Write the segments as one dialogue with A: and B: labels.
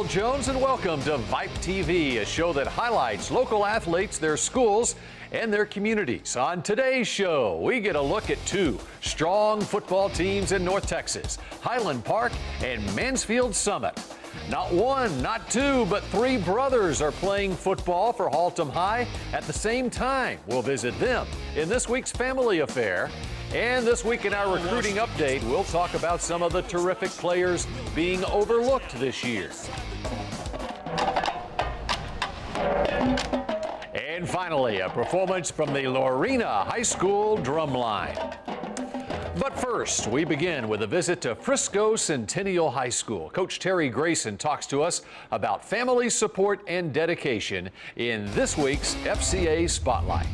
A: Will Jones, and welcome to VYPE TV, a show that highlights local athletes, their schools, and their communities. On today's show, we get a look at two strong football teams in North Texas, Highland Park and Mansfield Summit. Not one, not two, but three brothers are playing football for Haltom High at the same time. We'll visit them in this week's Family Affair. And this week in our recruiting update, we'll talk about some of the terrific players being overlooked this year. And finally, a performance from the Lorena High School Drumline. But first, we begin with a visit to Frisco Centennial High School. Coach Terry Grayson talks to us about family support and dedication in this week's FCA Spotlight.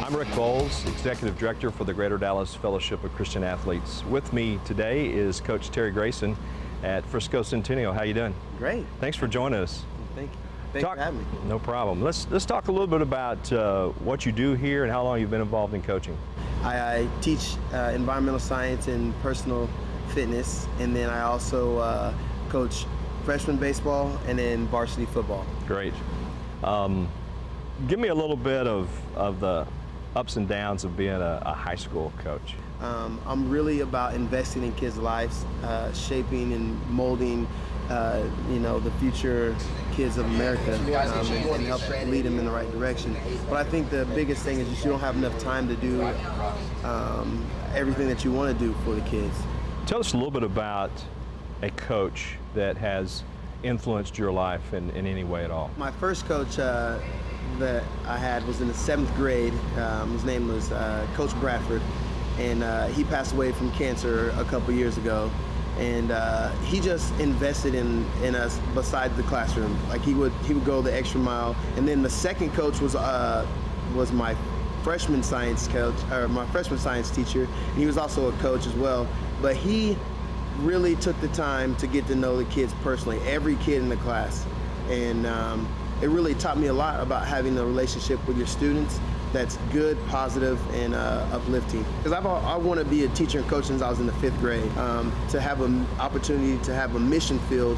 B: I'm Rick Bowles, Executive Director for the Greater Dallas Fellowship of Christian Athletes. With me today is Coach Terry Grayson at Frisco Centennial. How you doing?
C: Great.
B: Thanks for joining us.
C: Thank you. Thanks for having me.
B: No problem. Let's talk a little bit about what you do here and how long you've been involved in coaching.
C: I teach environmental science and personal fitness, and then I also coach freshman baseball and then varsity football.
B: Great. Give me a little bit of the ups and downs of being a high school coach.
C: I'm really about investing in kids' lives, shaping and molding, the future kids of America, and help lead them in the right direction. But I think the biggest thing is just you don't have enough time to do everything that you want to do for the kids.
B: Tell us a little bit about a coach that has influenced your life in any way at all.
C: My first coach that I had was in the 7th grade. His name was Coach Bradford, and he passed away from cancer a couple years ago. And he just invested in us beside the classroom. Like he would go the extra mile. And then the second coach was my freshman science coach, or my freshman science teacher. And he was also a coach as well. But he really took the time to get to know the kids personally, every kid in the class. And it really taught me a lot about having a relationship with your students that's good, positive, and uplifting. Because I want to be a teacher and coach since I was in the 5th grade. To have an opportunity to have a mission field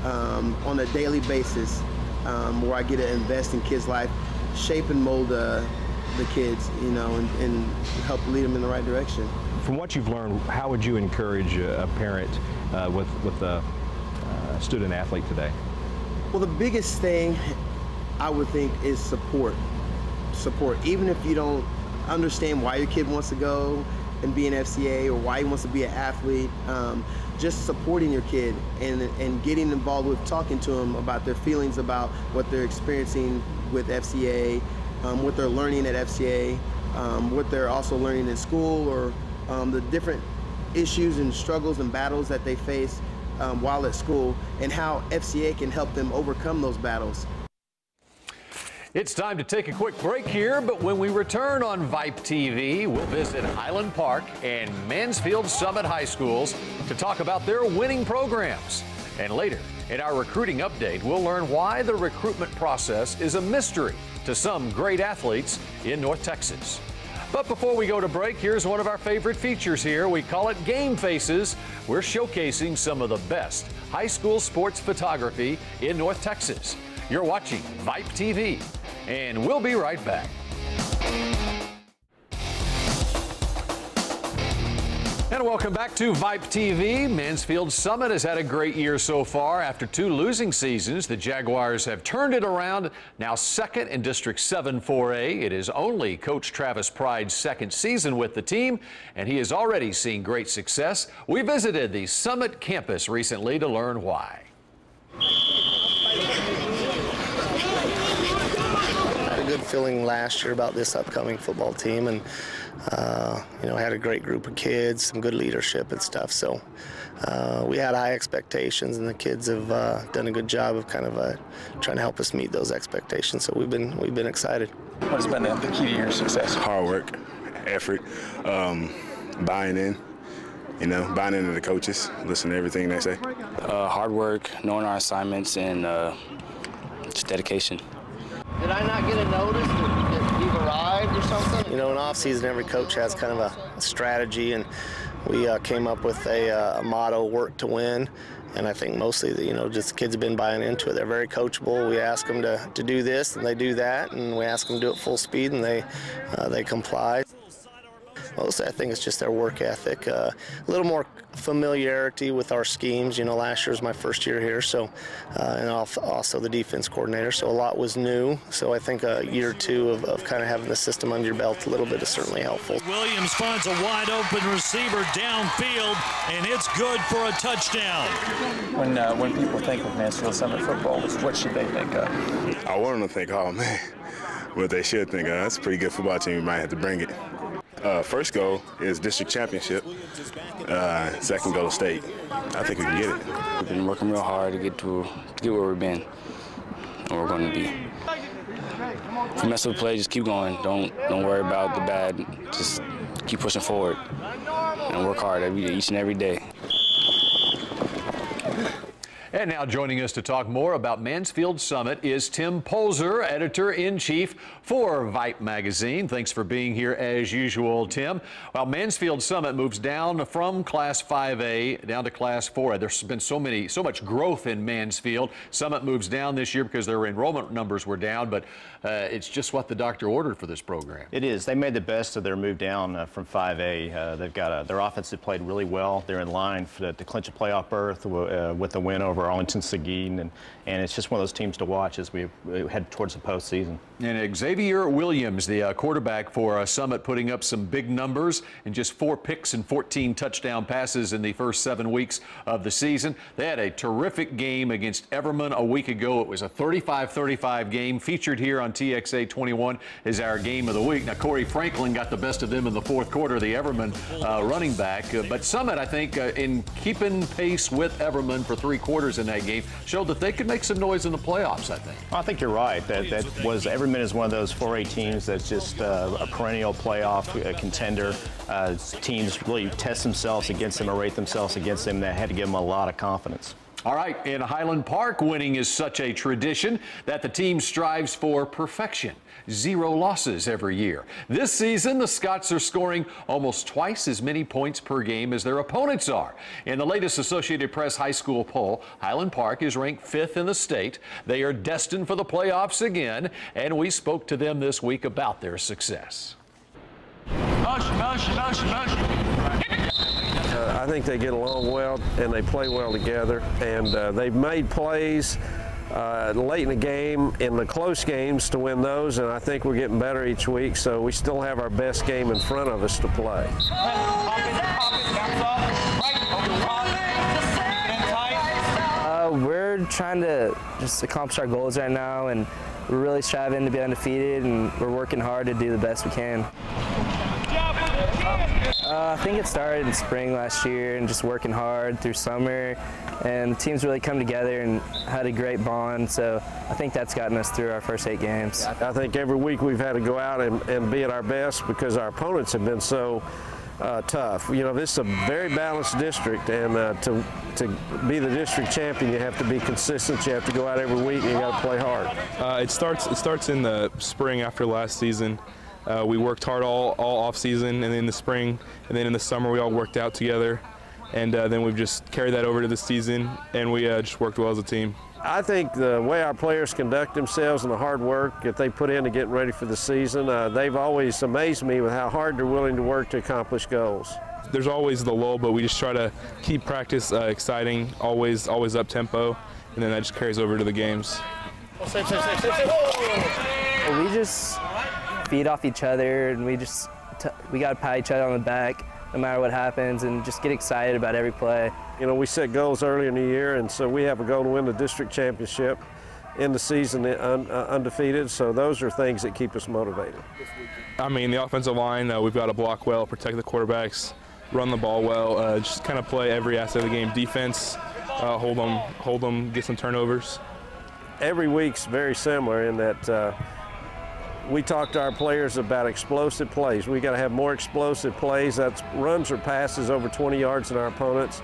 C: on a daily basis where I get to invest in kids' life, shape and mold the kids, and help lead them in the right direction.
B: From what you've learned, how would you encourage a parent with a student athlete today?
C: Well, the biggest thing I would think is support. Even if you don't understand why your kid wants to go and be an FCA or why he wants to be an athlete, just supporting your kid and getting involved with talking to them about their feelings about what they're experiencing with FCA, what they're learning at FCA, what they're also learning in school, or the different issues and struggles and battles that they face while at school, and how FCA can help them overcome those battles.
A: It's time to take a quick break here, but when we return on VYPE TV, we'll visit Highland Park and Mansfield Summit High Schools to talk about their winning programs. And later, in our recruiting update, we'll learn why the recruitment process is a mystery to some great athletes in North Texas. But before we go to break, here's one of our favorite features here. We call it Game Faces. We're showcasing some of the best high school sports photography in North Texas. You're watching VYPE TV, and we'll be right back. And welcome back to VYPE TV. Mansfield Summit has had a great year so far. After 2 losing seasons, the Jaguars have turned it around, now 2nd in District 7 4A. It is only Coach Travis Pride's 2nd season with the team, and he has already seen great success. We visited the Summit campus recently to learn why.
D: Good feeling last year about this upcoming football team, and had a great group of kids, some good leadership and stuff. So we had high expectations, and the kids have done a good job of kind of trying to help us meet those expectations. So we've been excited.
E: What has been the key to your success?
F: Hard work, effort, buying in. Buying into the coaches, listening to everything they say.
E: Hard work, knowing our assignments, and just dedication.
G: Did I not get a notice that you've arrived or something?
D: In off-season, every coach has kind of a strategy, and we came up with a motto, work to win. And I think mostly, just the kids have been buying into it. They're very coachable. We ask them to do this, and they do that, and we ask them to do it full speed, and they comply. Mostly, I think it's just their work ethic. A little more familiarity with our schemes. Last year was my first year here, so and also the defense coordinator, so a lot was new. So I think a year or two of kind of having the system under your belt a little bit is certainly helpful.
H: Williams finds a wide open receiver downfield, and it's good for a touchdown.
I: When people think of Mansfield Summit football, what should they think of?
F: I want them to think, oh man, what they should think of. That's a pretty good football team. You might have to bring it. First goal is district championship. Second goal is state. I think we can get it.
E: We've been working real hard to get where we've been and where we're going to be. If you mess with the play, just keep going. Don't worry about the bad. Just keep pushing forward and work hard each and every day.
A: And now joining us to talk more about Mansfield Summit is Tim Polzer, Editor-in-Chief for VYPE magazine. Thanks for being here as usual, Tim. Well, Mansfield Summit moves down from Class 5A down to Class 4A. There's been so much growth in Mansfield. Summit moves down this year because their enrollment numbers were down, but it's just what the doctor ordered for this program.
B: It is. They made the best of their move down from 5A. They've got their offense that played really well. They're in line to clinch a playoff berth with the win over Arlington Seguin, and it's just one of those teams to watch as we head towards the postseason.
A: And Xavier Williams, the quarterback for Summit, putting up some big numbers and just 4 picks and 14 touchdown passes in the first 7 weeks of the season. They had a terrific game against Everman a week ago. It was a 35-35 game, featured here on TXA 21 is our game of the week. Now, Corey Franklin got the best of them in the fourth quarter, the Everman running back. But Summit, I think, in keeping pace with Everman for 3 quarters in that game, showed that they could make some noise in the playoffs, I think.
B: I think you're right. Everman is one of those 4A teams that's just a perennial playoff contender. Teams really test themselves against them or rate themselves against them. That had to give them a lot of confidence.
A: All right, in Highland Park, winning is such a tradition that the team strives for perfection. 0 losses every year. This season, the Scots are scoring almost twice as many points per game as their opponents are. In the latest Associated Press high school poll, Highland Park is ranked 5th in the state. They are destined for the playoffs again, and we spoke to them this week about their success.
J: I think they get along well and they play well together, and they've made plays late in the game, in the close games, to win those, and I think we're getting better each week, so we still have our best game in front of us to play.
K: We're trying to just accomplish our goals right now, and we're really striving to be undefeated, and we're working hard to do the best we can. I think it started in spring last year and just working hard through summer, and the team's really come together and had a great bond, so I think that's gotten us through our first 8 games.
J: I think every week we've had to go out and be at our best because our opponents have been so tough. This is a very balanced district, and to be the district champion, you have to be consistent. You have to go out every week and you got to play hard.
L: It starts in the spring after last season. We worked hard all off season, and then in the spring, and then in the summer we all worked out together, and then we've just carried that over to the season, and we just worked well as a team.
J: I think the way our players conduct themselves and the hard work that they put into getting ready for the season, they've always amazed me with how hard they're willing to work to accomplish goals.
L: There's always the lull, but we just try to keep practice exciting, always up tempo, and then that just carries over to the games.
K: We just feed off each other, and we got to pat each other on the back no matter what happens, and just get excited about every play.
J: We set goals early in the year, and so we have a goal to win the district championship in the season undefeated, so those are things that keep us motivated.
L: I mean, the offensive line, we've got to block well, protect the quarterbacks, run the ball well, just kind of play every aspect of the game. Defense, hold them, get some turnovers.
J: Every week's very similar in that we talk to our players about explosive plays. We got to have more explosive plays. That's runs or passes over 20 yards than our opponents.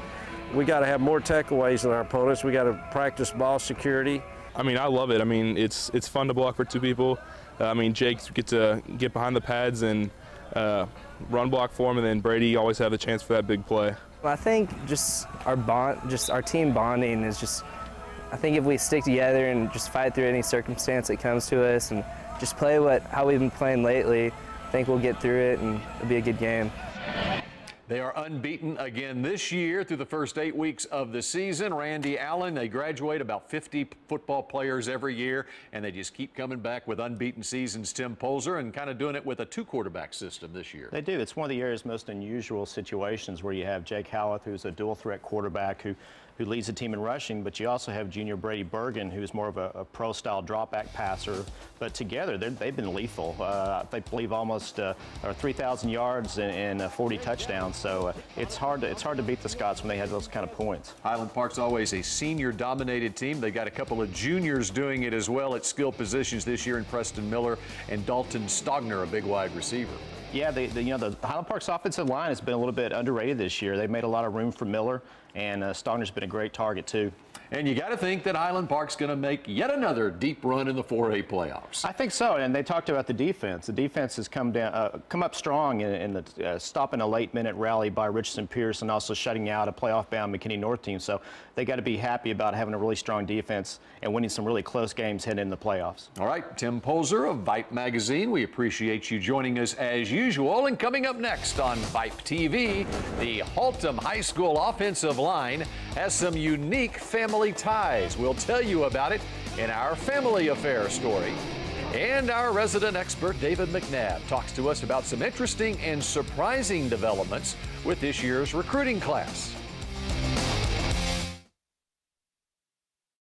J: We got to have more takeaways than our opponents. We got to practice ball security.
L: I mean, I love it. I mean, it's fun to block for 2 people. I mean, Jake gets to get behind the pads and run block for him, and then Brady always have the chance for that big play.
K: I think just our team bonding is just, I think if we stick together and just fight through any circumstance that comes to us and just play how we've been playing lately, I think we'll get through it and it'll be a good game.
A: They are unbeaten again this year through the first 8 weeks of the season. Randy Allen, they graduate about 50 football players every year, and they just keep coming back with unbeaten seasons. Tim Polzer, and kind of doing it with a 2-quarterback system this year.
B: They do. It's one of the area's most unusual situations where you have Jake Howlett, who's a dual-threat quarterback who leads the team in rushing, but you also have junior Brady Bergen, who's more of a pro-style drop-back passer. But together, they've been lethal. They believe almost 3,000 yards and 40 touchdowns. So it's hard to beat the Scots when they had those kind of points.
A: Highland Park's always a senior-dominated team. They've got a couple of juniors doing it as well at skill positions this year in Preston Miller and Dalton Stogner, a big wide receiver.
B: Yeah, the Highland Park's offensive line has been a little bit underrated this year. They've made a lot of room for Miller, and Stogner's been a great target too.
A: And you got to think that Highland Park's going to make yet another deep run in the 4A playoffs.
B: I think so, and they talked about the defense. The defense has come up strong in the stopping a late-minute rally by Richardson Pierce and also shutting out a playoff-bound McKinney North team. So they got to be happy about having a really strong defense and winning some really close games heading into the playoffs.
A: All right, Tim Polzer of VYPE Magazine, we appreciate you joining us as usual. And coming up next on VYPE TV, the Haltom High School offensive line has some unique family ties. We'll tell you about it in our family affair story. And our resident expert, David McNabb, talks to us about some interesting and surprising developments with this year's recruiting class.